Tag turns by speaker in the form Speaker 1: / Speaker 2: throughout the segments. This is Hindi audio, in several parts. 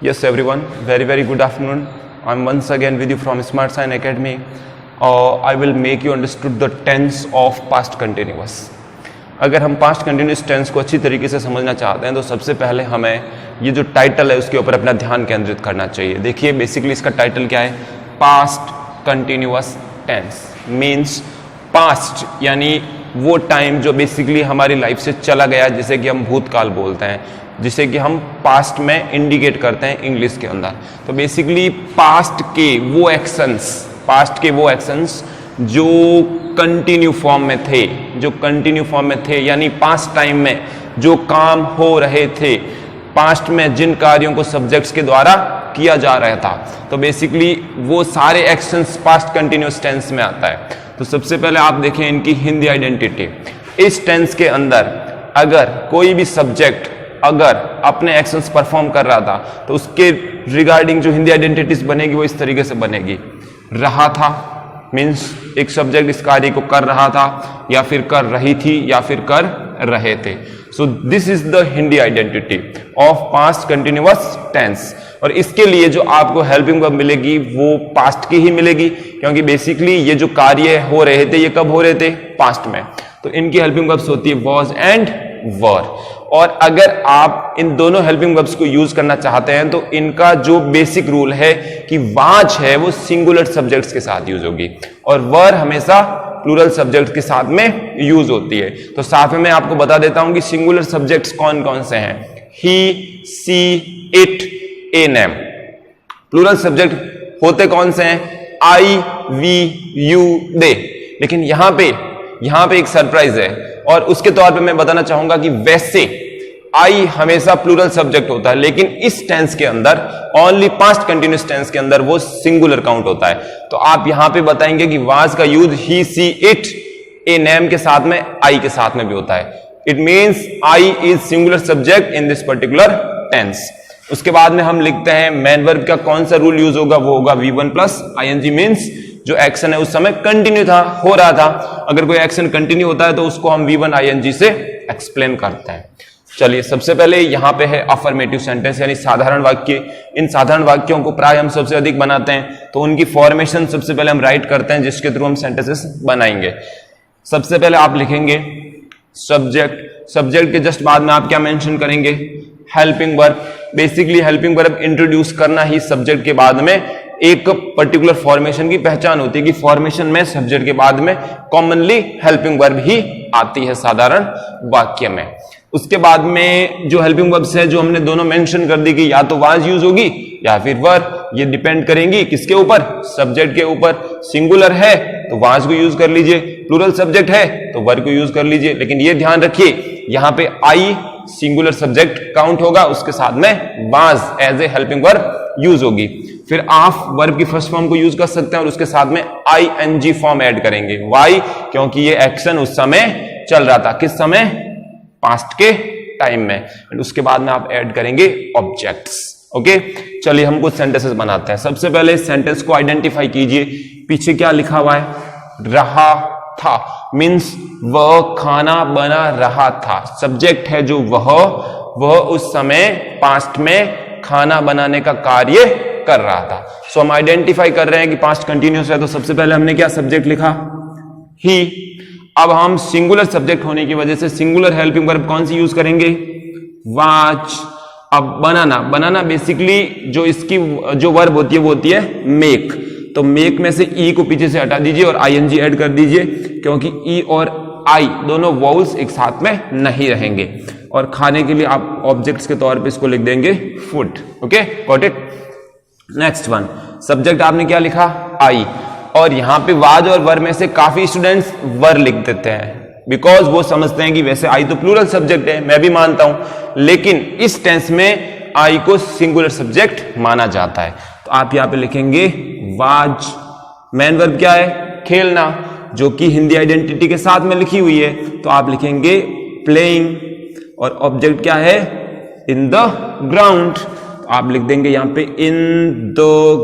Speaker 1: Yes, everyone. Very, very good afternoon. I'm once again with you from Smart Sign Academy. I will make you understood the tense of past continuous. अगर हम पास्ट कंटिन्यूस टेंस को अच्छी तरीके से समझना चाहते हैं तो सबसे पहले हमें ये जो टाइटल है उसके ऊपर अपना ध्यान केंद्रित करना चाहिए. देखिए बेसिकली इसका टाइटल क्या है, past continuous tense means past यानी वो टाइम जो बेसिकली हमारी लाइफ से चला गया, जिसे कि हम भूतकाल बोलते हैं, जिसे कि हम पास्ट में इंडिकेट करते हैं इंग्लिश के अंदर. तो बेसिकली पास्ट के वो एक्शंस जो कंटिन्यू फॉर्म में थे, यानी पास्ट टाइम में जो काम हो रहे थे, पास्ट में जिन कार्यों को सब्जेक्ट्स के द्वारा किया जा रहा था, तो बेसिकली वो सारे एक्शंस पास्ट कंटिन्यूस टेंस में आता है. तो सबसे पहले आप देखें इनकी हिंदी आइडेंटिटी. इस टेंस के अंदर अगर कोई भी सब्जेक्ट अगर अपने एक्शंस परफॉर्म कर रहा था तो उसके रिगार्डिंग जो हिंदी आइडेंटिटीज बनेगी वो इस तरीके से बनेगी. रहा था मीन्स एक सब्जेक्ट इस कार्य को कर रहा था, या फिर कर रही थी, या फिर कर रहे थे. So this is the Hindi identity of past continuous tense. और इसके लिए जो आपको हेल्पिंग वर्ब मिलेगी वो पास्ट की ही मिलेगी, क्योंकि बेसिकली ये जो कार्य हो रहे थे ये कब हो रहे थे, पास्ट में. तो इनकी हेल्पिंग वर्ब्स होती है वॉज एंड वर. और अगर आप इन दोनों हेल्पिंग वर्ब्स को यूज करना चाहते हैं तो इनका जो बेसिक रूल है कि वाज है वो सिंगुलर सब्जेक्ट्स के साथ यूज होगी और वर हमेशा प्लूरल सब्जेक्ट्स के साथ में यूज होती है. तो साथ में मैं आपको बता देता हूं कि सिंगुलर सब्जेक्ट्स कौन कौन से हैं. He, she, it, a, name. Plural subject होते कौन से हैं, आई, वी, यू, दे. लेकिन यहां पे एक सरप्राइज है और उसके तौर पे मैं बताना चाहूंगा कि वैसे आई हमेशा प्लूरल सब्जेक्ट होता है, लेकिन इस टेंस के अंदर ओनली पास्ट कंटिन्यूअस टेंस के अंदर वो सिंगुलर काउंट होता है. तो आप यहां पे बताएंगे कि वाज का use he, she, it, a, name के साथ में, आई के साथ में भी होता है. It means I is singular subject in this particular tense. उसके बाद में हम लिखते हैं मेन वर्ब का कौन सा रूल यूज होगा, वो होगा V1 प्लस ING. मीन्स जो एक्शन है उस समय कंटिन्यू था, हो रहा था. अगर कोई एक्शन कंटिन्यू होता है तो उसको हम V1 ING से एक्सप्लेन करते हैं. चलिए सबसे पहले यहां पे है अफर्मेटिव सेंटेंस यानी साधारण वाक्य. इन साधारण वाक्यों को प्राय हम सबसे अधिक बनाते हैं, तो उनकी फॉर्मेशन सबसे पहले हम राइट करते हैं जिसके थ्रू हम सेंटेंसेस बनाएंगे. सबसे पहले आप लिखेंगे सब्जेक्ट के जस्ट बाद में आप क्या मेंशन करेंगे, helping verb. Basically helping verb introduce करना ही सब्जेक्ट के बाद में एक पर्टिकुलर फॉर्मेशन की पहचान होती है कि फॉर्मेशन में सब्जेक्ट के बाद में कॉमनली हेल्पिंग वर्ब ही आती है साधारण वाक्य में. उसके बाद में जो हेल्पिंग वर्ब्स है जो हमने दोनों मेंशन कर दी कि या तो वाज यूज होगी या फिर वर. ये डिपेंड करेंगी किसके ऊपर, सब्जेक्ट के ऊपर. सिंगुलर है तो वाज को यूज कर लीजिए, प्लूरल सब्जेक्ट है तो वर को यूज कर लीजिए. लेकिन ये ध्यान रखिए यहां पे आई सिंगुलर सब्जेक्ट काउंट होगा, उसके साथ में was as a helping verb use होगी. फिर आप वर्ब की फर्स्ट फॉर्म को यूज कर सकते हैं और उसके साथ में ING फॉर्म ऐड करेंगे. वाई, क्योंकि ये एक्शन उस समय चल रहा था. किस समय, पास्ट के टाइम में. उसके बाद में आप ऐड करेंगे ऑब्जेक्ट्स. ओके, चलिए हम कुछ सेंटेंसेस बनाते हैं. सबसे पहले सेंटेंस को आइडेंटिफाई कीजिए. पीछे क्या लिखा हुआ है, रहा था. मीन्स वह खाना बना रहा था. सब्जेक्ट है जो वह उस समय पास्ट में खाना बनाने का कार्य कर रहा था. सो हम आइडेंटिफाई कर रहे हैं कि पास्ट कंटिन्यूअस है, तो सबसे पहले हमने क्या सब्जेक्ट लिखा, ही. अब हम सिंगुलर सब्जेक्ट होने की वजह से सिंगुलर हेल्पिंग वर्ब कौन सी यूज करेंगे, वाच. अब बनाना बेसिकली जो इसकी जो वर्ब होती है वो होती है मेक. तो मेक में से ई को पीछे से हटा दीजिए और ING ऐड कर दीजिए, क्योंकि ई और आई दोनों वाउल्स एक साथ में नहीं रहेंगे. और खाने के लिए आप ऑब्जेक्ट्स के तौर पे इसको लिख देंगे food. Okay, got it. Next one, subject आपने क्या लिखा, आई. और यहां पे वाज और वर में से काफी स्टूडेंट्स वर लिख देते हैं बिकॉज वो समझते हैं कि वैसे आई तो प्लूरल सब्जेक्ट है, मैं भी मानता हूं, लेकिन इस टेंस में आई को सिंगुलर सब्जेक्ट माना जाता है. तो आप यहां पे लिखेंगे वाज. मेन वर्ब क्या है, खेलना, जो कि हिंदी आइडेंटिटी के साथ में लिखी हुई है. तो आप लिखेंगे प्लेइंग. और ऑब्जेक्ट क्या है, इन द ग्राउंड. आप लिख देंगे यहां पे इन द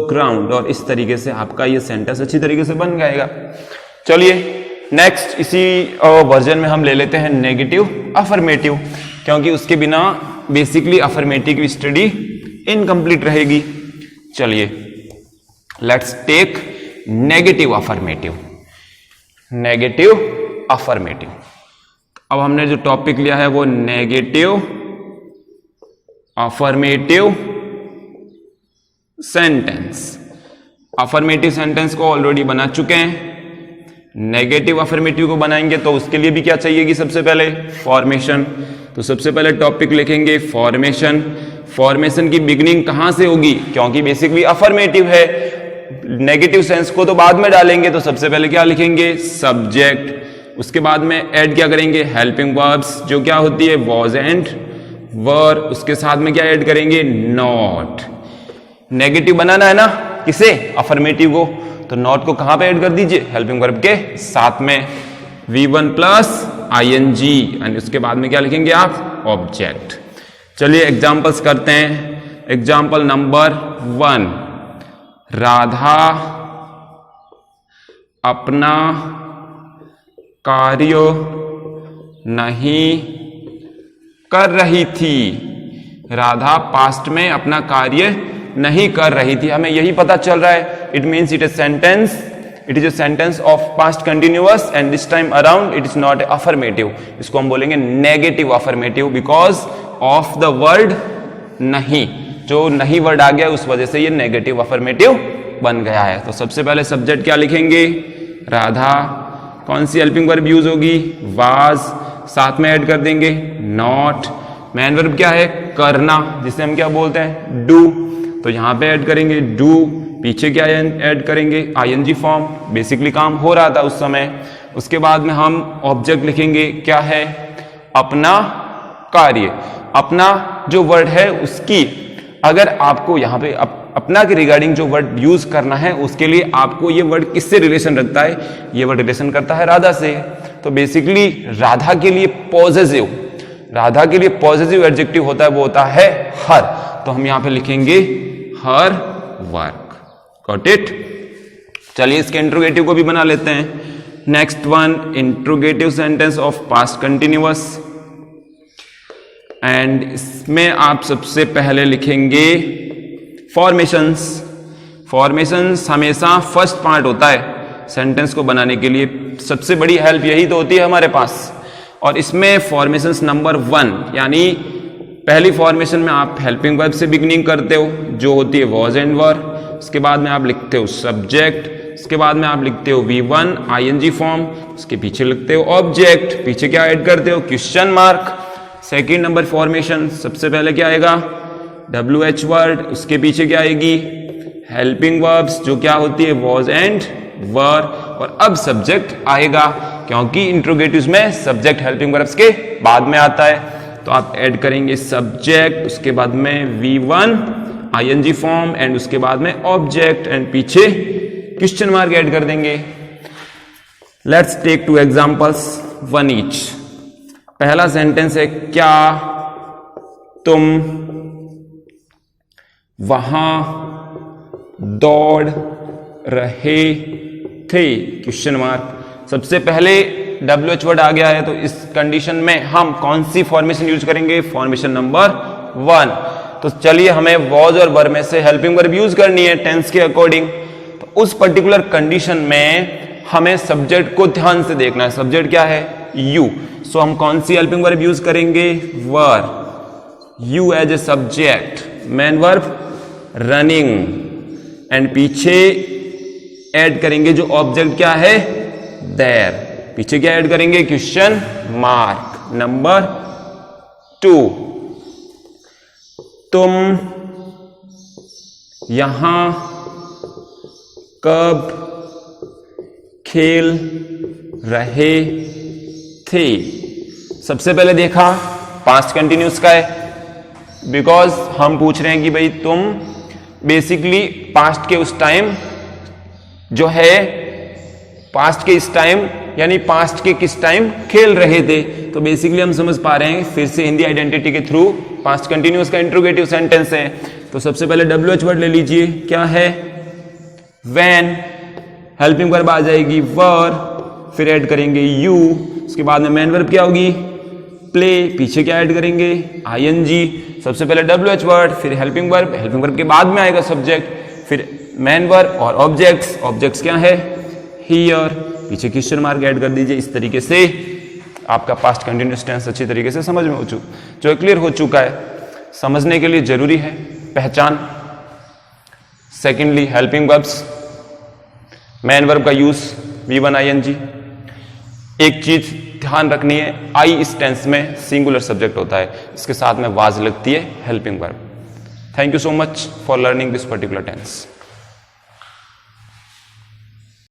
Speaker 1: ग्राउंड. और इस तरीके से आपका ये सेंटेंस अच्छी तरीके से बन जाएगा. चलिए नेक्स्ट इसी वर्जन में हम ले लेते हैं नेगेटिव अफर्मेटिव, क्योंकि उसके बिना बेसिकली अफर्मेटिव की स्टडी इनकम्प्लीट रहेगी। चलिए let's take negative affirmative. Negative affirmative, अब हमने जो टॉपिक लिया है वो negative affirmative sentence. Affirmative sentence को ऑलरेडी बना चुके हैं, नेगेटिव अफर्मेटिव को बनाएंगे तो उसके लिए भी क्या चाहिएगी, सबसे पहले फॉर्मेशन। तो सबसे पहले टॉपिक लिखेंगे फॉर्मेशन। फॉर्मेशन की बिगिनिंग कहां से होगी, क्योंकि बेसिकली अफर्मेटिव है, नेगेटिव सेंस को तो बाद में डालेंगे, तो सबसे पहले क्या लिखेंगे, सब्जेक्ट। उसके बाद में ऐड क्या करेंगे, हेल्पिंग वर्ब्स, जो क्या होती है, वॉज एंड वर। उसके साथ में क्या ऐड करेंगे, नॉट। नेगेटिव बनाना है ना किसे, अफर्मेटिव को, तो नॉट को कहां पे ऐड कर दीजिए, हेल्पिंग वर्ब के साथ में, V1 प्लस ING, एंड उसके बाद में क्या लिखेंगे आप, ऑब्जेक्ट। चलिए एग्जांपल्स करते हैं। एग्जांपल नंबर 1, राधा अपना कार्य नहीं कर रही थी। राधा पास्ट में अपना कार्य नहीं कर रही थी, हमें यही पता चल रहा है। It means it is sentence, it is a sentence of past continuous and this time around it is not a affirmative. इसको हम बोलेंगे negative affirmative because of the word नहीं, जो नहीं वर्ड आ गया उस वजह से ये नेगेटिव अफर्मेटिव बन गया है। तो सबसे पहले सब्जेक्ट क्या लिखेंगे, राधा। कौन सी हेल्पिंग वर्ब यूज होगी, वाज। साथ में ऐड कर देंगे नॉट। मेन वर्ब क्या है, करना, जिसे हम क्या बोलते हैं, डू। तो यहां पे ऐड करेंगे डू। पीछे क्या ऐड करेंगे, ING फॉर्म, बेसिकली काम हो रहा था उस समय। उसके बाद में हम ऑब्जेक्ट लिखेंगे, क्या है, अपना कार्य। अपना जो वर्ड है उसकी, अगर आपको यहां पे अपना के रिगार्डिंग जो वर्ड यूज करना है, उसके लिए आपको ये वर्ड किससे रिलेशन रखता है, ये वर्ड रिलेशन करता है राधा से। तो बेसिकली राधा के लिए पॉजेसिव, राधा के लिए पॉजेसिव एडजेक्टिव होता है, वो होता है हर। तो हम यहां पे लिखेंगे हर वर्क। Got it. चलिए इसके इंट्रोगेटिव को भी बना लेते हैं। Next one, interrogative sentence of past continuous, and इसमें आप सबसे पहले लिखेंगे फॉर्मेशंस। फॉर्मेशंस हमेशा फर्स्ट पार्ट होता है सेंटेंस को बनाने के लिए, सबसे बड़ी हेल्प यही तो होती है हमारे पास। और इसमें फॉर्मेशंस नंबर 1, यानी पहली फॉर्मेशन में आप हेल्पिंग वर्ब से बिगिनिंग करते हो, जो होती है वॉज एंड वर। उसके बाद में आप लिखते हो सब्जेक्ट। उसके बाद में आप लिखते हो V1 ING फॉर्म। उसके पीछे लिखते हो ऑब्जेक्ट। पीछे क्या ऐड करते हो, question mark. Second number formation, सबसे पहले क्या आएगा, WH वर्ड। उसके पीछे क्या आएगी, हेल्पिंग वर्ब्स, जो क्या होती है वॉज एंड वर। और अब सब्जेक्ट आएगा, क्योंकि इंट्रोगेटिव्स में सब्जेक्ट हेल्पिंग वर्ब्स के बाद में आता है। तो आप ऐड करेंगे सब्जेक्ट, उसके बाद में V1 ING फॉर्म, एंड उसके बाद में ऑब्जेक्ट, एंड पीछे क्वेश्चन मार्क ऐड कर देंगे। Let's take 2 examples, 1 each. पहला सेंटेंस है, क्या तुम वहां दौड़ रहे थे, क्वेश्चन मार्क। सबसे पहले WH वर्ड आ गया है, तो इस कंडीशन में हम कौन सी फॉर्मेशन यूज करेंगे, फॉर्मेशन नंबर 1। तो चलिए हमें वॉज और वर में से हेल्पिंग वर्ब यूज करनी है टेंस के अकॉर्डिंग। तो उस पर्टिकुलर कंडीशन में हमें सब्जेक्ट को ध्यान से देखना है। सब्जेक्ट क्या है, यू। सो हम कौन सी हेल्पिंग वर्ब यूज करेंगे, were, you as a subject. Main verb running, and पीछे ऐड करेंगे जो ऑब्जेक्ट क्या है, देयर। पीछे क्या ऐड करेंगे, क्वेश्चन मार्क। नंबर 2, तुम यहां कब खेल रहे थे। सबसे पहले देखा पास्ट कंटिन्यूअस का है, बिकॉज हम पूछ रहे हैं कि भाई तुम बेसिकली पास्ट के उस टाइम जो है, पास्ट के इस टाइम यानी पास्ट के किस टाइम खेल रहे थे। तो बेसिकली हम समझ पा रहे हैं फिर से हिंदी आइडेंटिटी के थ्रू पास्ट कंटिन्यूअस का इंट्रोगेटिव सेंटेंस है। तो सबसे पहले WH वर्ड ले लीजिए, क्या है, व्हेन। हेल्पिंग वर्ब आ जाएगी वर, फिर ऐड करेंगे यू। उसके बाद में मेन वर्ब क्या होगी, प्ले। पीछे क्या ऐड करेंगे, ING। सबसे पहले WH वर्ड, फिर हेल्पिंग वर्ब के बाद में आएगा सब्जेक्ट, फिर मेन वर्ब और ऑब्जेक्ट्स क्या है, हियर, पीछे क्वेश्चन मार्क ऐड कर दीजिए। इस तरीके से आपका पास्ट कंटिन्यूअस टेंस अच्छी तरीके से समझ में जो क्लियर हो चुका है। समझने के लिए जरूरी है पहचान, secondly helping verbs, main verb का यूज V1 ING। एक चीज ध्यान रखनी है, आई इस टेंस में सिंगुलर सब्जेक्ट होता है, इसके साथ में वाज लगती है helping verb. Thank you so much for learning this particular tense.